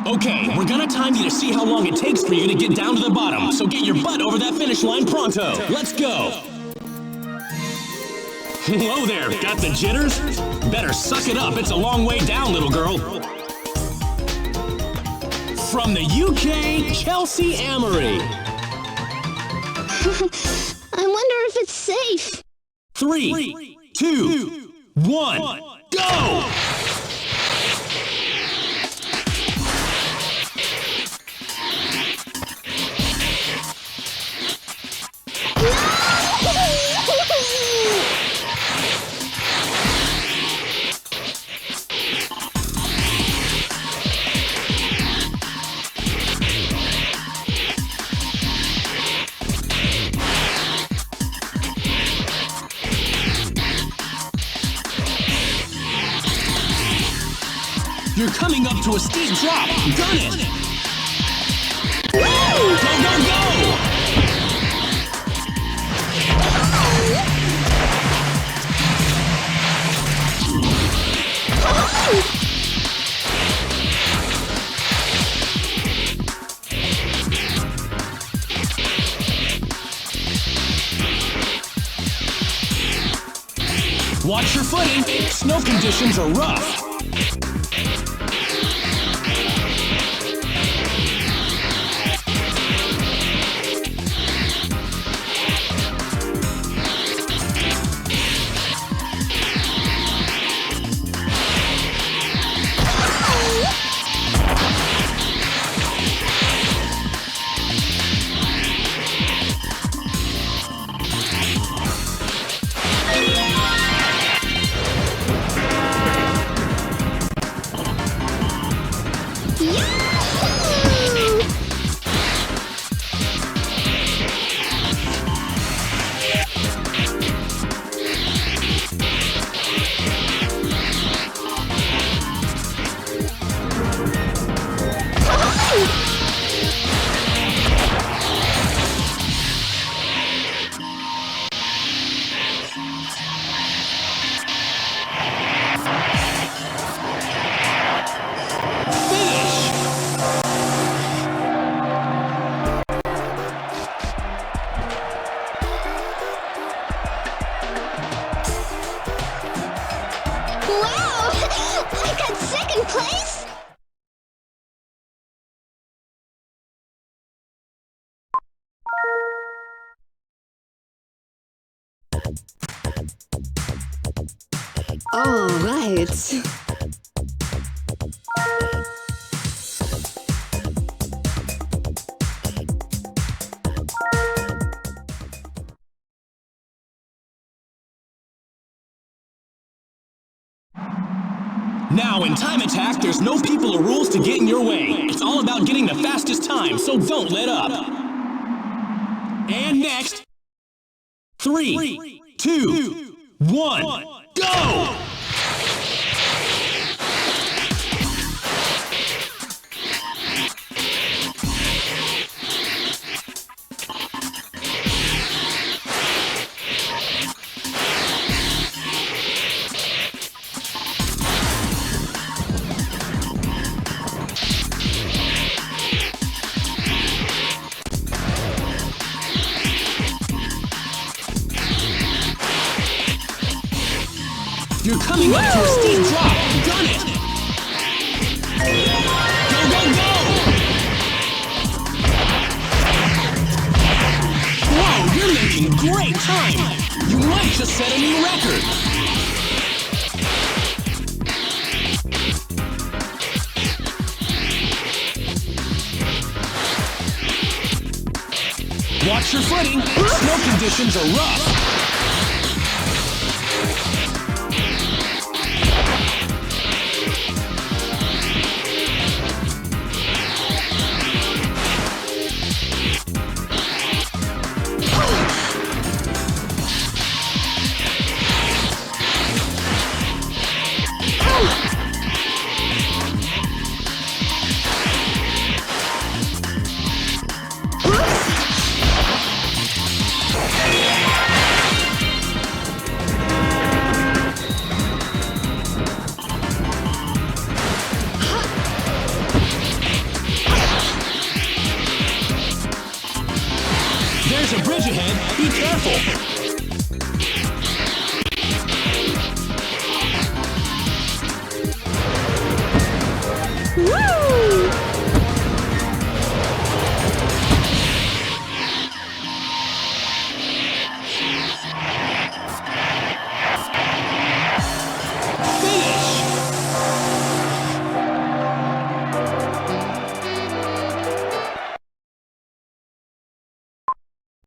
Okay, we're gonna time you to see how long it takes for you to get down to the bottom, so get your butt over that finish line pronto. Let's go! Whoa there, got the jitters? Better suck it up, it's a long way down, little girl. From the UK, Chelsea Amory. I wonder if it's safe. 3, 2, 1, go! You're coming up to a steep drop. Gun it! Woo! Go, go, go! Watch your footing. Snow conditions are rough. All right. Now, in Time Attack, there's no people or rules to get in your way. It's all about getting the fastest time, so don't let up. And next, 3, 2, 1, go! You're coming up to a steep drop. Gun it! Go, go, go! Whoa, you're making great time! You might just set a new record! Watch your footing. Snow conditions are rough. There's a bridge ahead. Be careful.